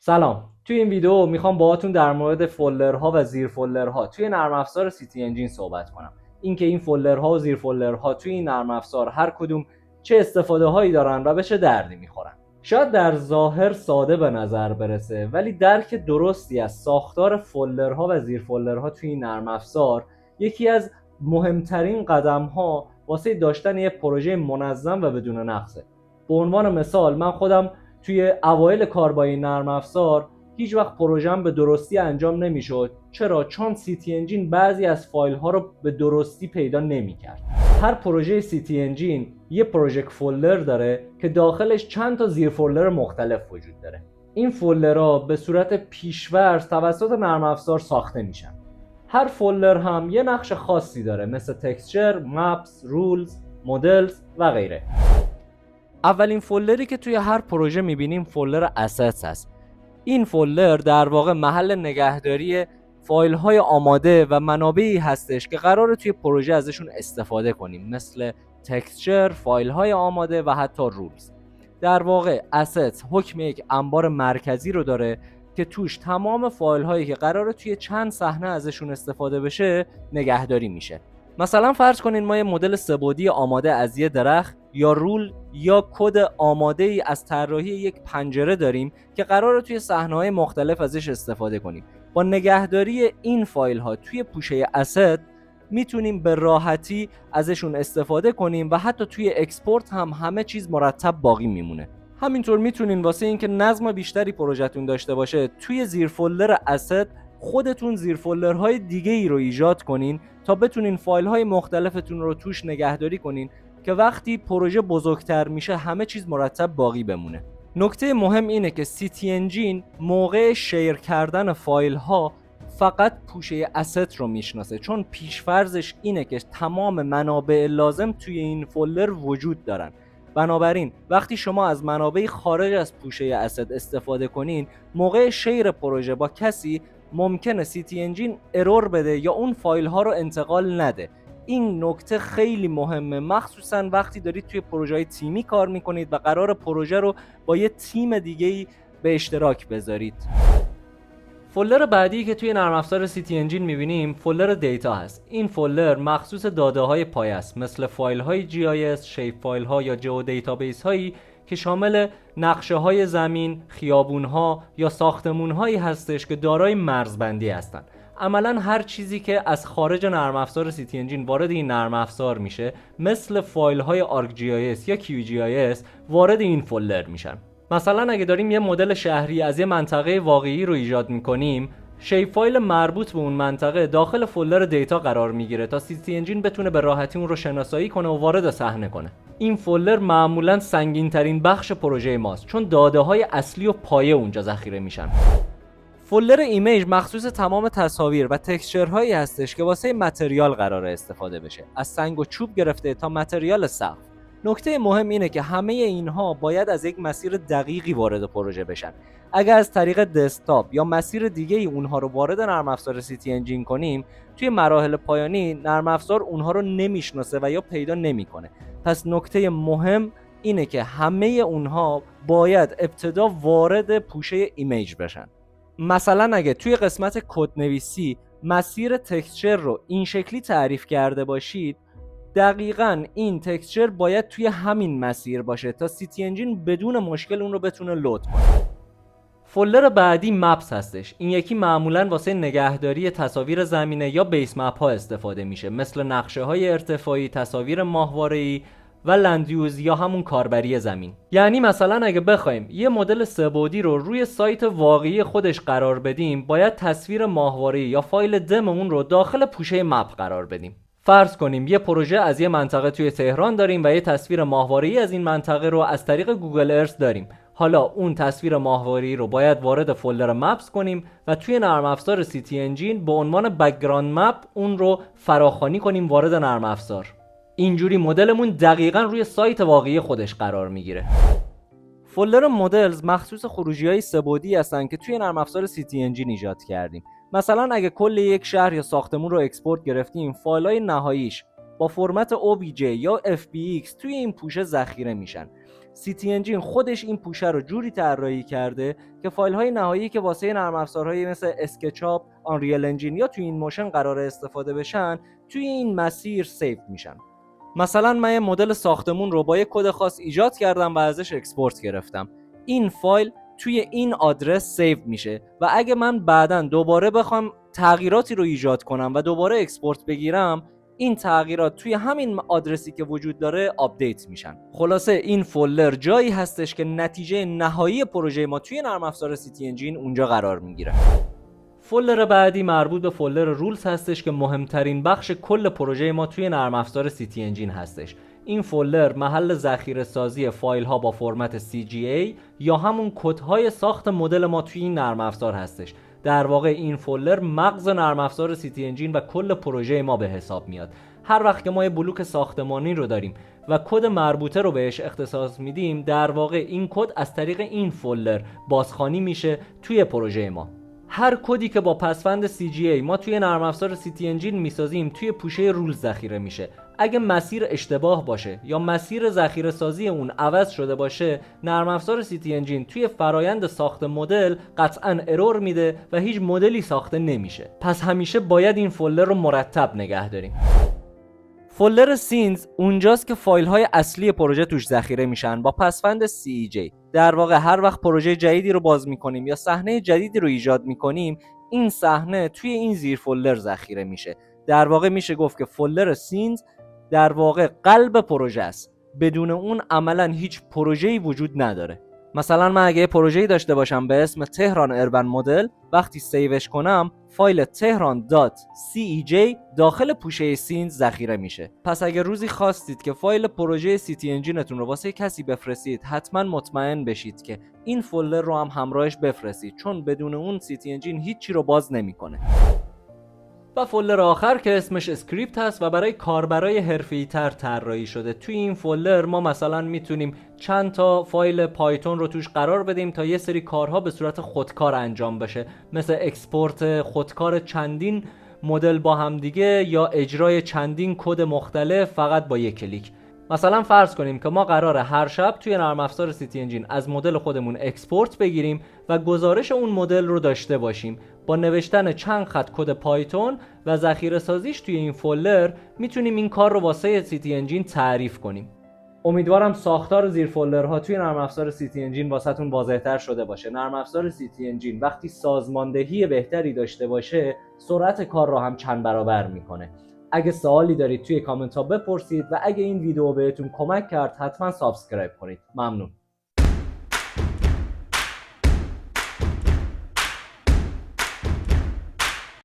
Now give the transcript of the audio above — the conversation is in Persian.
سلام. توی این ویدیو میخوام باهاتون در مورد فولدرها و زیر فولدرها توی نرم افزار سیتی انجین صحبت کنم. اینکه این فولدرها و زیر فولدرها توی این نرم افزار هر کدوم چه استفاده هایی دارن و به چه دردی میخورن. شاید در ظاهر ساده به نظر برسه، ولی درک درستی از ساختار فولدرها و زیر فولدرها توی این نرم افزار یکی از مهمترین قدم‌ها واسه داشتن یه پروژه منظم و بدون نقصه. به عنوان مثال من خودم توی اوایل کار با این نرم افزار هیچ وقت پروژه‌ام به درستی انجام نمیشد. چرا؟ چون سیتی انجین بعضی از فایل ها رو به درستی پیدا نمی‌کرد. هر پروژه سیتی انجین یه پروژکت فولدر داره که داخلش چند تا زیر فولدر مختلف وجود داره. این فولدرها به صورت پیش‌ورز توسط نرم افزار ساخته میشن. هر فولدر هم یه نقش خاصی داره، مثل تکسچر، مپس، رولز، مدلز و غیره. اولین فولدری که توی هر پروژه میبینیم فولدر اسیتس هست. این فولدر در واقع محل نگهداری فایل های آماده و منابعی هستش که قراره توی پروژه ازشون استفاده کنیم، مثل تکسچر، فایل های آماده و حتی رولز. در واقع اسیتس حکم یک انبار مرکزی رو داره که توش تمام فایل هایی که قراره توی چند صحنه ازشون استفاده بشه نگهداری میشه. مثلا فرض کنین ما یه مدل سه‌بعدی آماده از یه درخت یا رول یا کد آماده ای از طراحی یک پنجره داریم که قراره توی صحنه‌های مختلف ازش استفاده کنیم. با نگهداری این فایل ها توی پوشه اسید میتونیم به راحتی ازشون استفاده کنیم و حتی توی اکسپورت هم همه چیز مرتب باقی میمونه. همینطور میتونین واسه اینکه نظم بیشتری پروژهتون داشته باشه توی زیر فولدر اسید خودتون زیر فولدرهای دیگه ای رو ایجاد کنین تا بتونین فایل های مختلفتون رو توش نگهداری کنین که وقتی پروژه بزرگتر میشه همه چیز مرتب باقی بمونه. نکته مهم اینه که سیتی انجین موقع شیر کردن فایل ها فقط پوشه اسید رو میشناسه، چون پیشفرضش اینه که تمام منابع لازم توی این فولدر وجود دارن. بنابراین وقتی شما از منابع خارج از پوشه اسید استفاده کنین، موقع شیر پروژه با کسی ممکنه سیتی انجین ارور بده یا اون فایل ها رو انتقال نده. این نکته خیلی مهمه، مخصوصا وقتی دارید توی پروژه‌های تیمی کار میکنید و قرار پروژه رو با یه تیم دیگه‌ای به اشتراک بذارید. فولدر بعدی که توی نرم افزار سیتی انجین می‌بینیم فولدر دیتا هست. این فولدر مخصوص داده‌های پایه است، مثل فایل‌های GIS، شیپ فایل‌ها یا جو دیتابیس هایی که شامل نقشه‌های زمین، خیابون‌ها یا ساختمون‌هایی هستش که دارای مرزبندی هستند. عملاً هر چیزی که از خارج نرم افزار سیتی انجین وارد این نرم افزار میشه، مثل فایل‌های ArcGIS یا QGIS وارد این فولدر میشن. مثلا اگه داریم یه مدل شهری از یه منطقه واقعی رو ایجاد میکنیم، شیپ فایل مربوط به اون منطقه داخل فولدر دیتا قرار میگیره تا سیتی انجین بتونه به راحتی اون رو شناسایی کنه و وارد صحنه کنه. این فولدر معمولا سنگین ترین بخش پروژه ماست، چون داده های اصلی و پایه اونجا ذخیره میشن. فولدر ایمیج مخصوص تمام تصاویر و تکسچرهایی هستش که واسه متریال قراره استفاده بشه، از سنگ و چوب گرفته تا متریال سقف. نکته مهم اینه که همه اینها باید از یک مسیر دقیقی وارد پروژه بشن. اگر از طریق دسکتاپ یا مسیر دیگه ای اونها رو وارد نرم افزار سیتی انجین کنیم، توی مراحل پایانی نرم افزار اونها رو نمیشناسه و یا پیدا نمیکنه. پس نکته مهم اینه که همه اونها باید ابتدا وارد پوشه ایمیج بشن. مثلا اگه توی قسمت کدنویسی مسیر تکسچر رو این شکلی تعریف کرده باشید، دقیقاً این تکسچر باید توی همین مسیر باشه تا سیتی انجین بدون مشکل اون رو بتونه لود کنه. فولدر بعدی مپس هستش. این یکی معمولاً واسه نگهداری تصاویر زمینه یا بیس مپ ها استفاده میشه، مثل نقشه های ارتفاعی، تصاویر ماهواره‌ای و لندیوز یا همون کاربری زمین. یعنی مثلا اگه بخوایم یه مدل سه‌بعدی رو روی سایت واقعی خودش قرار بدیم، باید تصویر ماهواره‌ای یا فایل دم اون رو داخل پوشه مپ قرار بدیم. فرض کنیم یه پروژه از یه منطقه توی تهران داریم و یه تصویر ماهواره‌ای از این منطقه رو از طریق گوگل ارث داریم. حالا اون تصویر ماهواره‌ای رو باید وارد فولدر مپس کنیم و توی نرم افزار سیتی انجین به عنوان بک‌گراند مپ اون رو فراخوانی کنیم وارد نرم افزار. اینجوری مدلمون دقیقاً روی سایت واقعی خودش قرار میگیره. فولدر مدلز مخصوص خروجی‌های سه‌بعدی هستن که توی نرم افزار سیتی انجین ایجاد کردیم. مثلا اگه کل یک شهر یا ساختمون رو اکسپورت گرفتیم، فایل‌های نهاییش با فرمت OBJ یا FBX توی این پوشه ذخیره میشن. سیتی انجین خودش این پوشه رو جوری طراحی کرده که فایل های نهایی که واسه نرم افزارهایی مثل اسکچاپ، آنریل انجین یا توی این موشن قرار استفاده بشن توی این مسیر سیو میشن. مثلا من یه مدل ساختمون رو با یه کد خاص ایجاد کردم و ازش اکسپورت گرفتم. این فایل توی این آدرس سیو میشه و اگه من بعداً دوباره بخوام تغییراتی رو ایجاد کنم و دوباره اکسپورت بگیرم، این تغییرات توی همین آدرسی که وجود داره آپدیت میشن. خلاصه این فولدر جایی هستش که نتیجه نهایی پروژه ما توی نرم افزار سیتی انجین اونجا قرار میگیره. فولدر بعدی مربوط به فولدر رولز هستش که مهمترین بخش کل پروژه ما توی نرم افزار سیتی انجین هستش. این فولدر محل ذخیره سازی فایل ها با فرمت CGA یا همون کدهای ساخت مدل ما توی این نرم افزار هستش. در واقع این فولدر مغز نرم افزار سیتی انجین و کل پروژه ما به حساب میاد. هر وقت که ما یه بلوک ساختمانی رو داریم و کد مربوطه رو بهش اختصاص میدیم، در واقع این کد از طریق این فولدر بازخوانی میشه توی پروژه ما. هر کدی که با پسوند CGA ما توی نرم افزار سیتی انجین میسازیم توی پوشه رولز ذخیره میشه. اگه مسیر اشتباه باشه یا مسیر ذخیره سازی اون عوض شده باشه، نرم افزار سیتی انجین توی فرایند ساخت مدل قطعاً ارور میده و هیچ مدلی ساخته نمیشه. پس همیشه باید این فولدر رو مرتب نگه داریم. فولدر سینز اونجاست که فایل های اصلی پروژه توش ذخیره میشن با پسوند CEJ. در واقع هر وقت پروژه جدیدی رو باز میکنیم یا صحنه جدیدی رو ایجاد میکنیم، این صحنه توی این زیر فولدر ذخیره میشه. در واقع میشه گفت که فولدر سینز در واقع قلب پروژه است. بدون اون عملاً هیچ پروژه‌ای وجود نداره. مثلا من اگه پروژه‌ای داشته باشم به اسم تهران اربن مدل، وقتی سیوش کنم فایل tehran.cej داخل پوشه سینز ذخیره میشه. پس اگه روزی خواستید که فایل پروژه سیتی انجینتون رو واسه کسی بفرستید، حتما مطمئن بشید که این فولدر رو هم همراهش بفرستید، چون بدون اون سیتی انجین هیچی رو باز نمیکنه. و فولدر آخر که اسمش اسکریپت هست و برای کاربرای حرفه‌ای‌تر طراحی شده. توی این فولدر ما مثلا میتونیم چند تا فایل پایتون رو توش قرار بدیم تا یه سری کارها به صورت خودکار انجام بشه، مثل اکسپورت خودکار چندین مدل با هم دیگه یا اجرای چندین کد مختلف فقط با یک کلیک. مثلا فرض کنیم که ما قراره هر شب توی نرم افزار سیتی انجین از مدل خودمون اکسپورت بگیریم و گزارش اون مدل رو داشته باشیم. با نوشتن چند خط کد پایتون و ذخیره سازیش توی این فولدر میتونیم این کار رو واسه سیتی انجین تعریف کنیم. امیدوارم ساختار زیر فولدرها توی نرم افزار سیتی انجین واسهتون واضح‌تر شده باشه. نرم افزار سیتی انجین وقتی سازماندهی بهتری داشته باشه، سرعت کار رو هم چند برابر میکنه. اگه سوالی دارید توی کامنت ها بپرسید و اگه این ویدیو بهتون کمک کرد حتما سابسکرایب کنید. ممنون.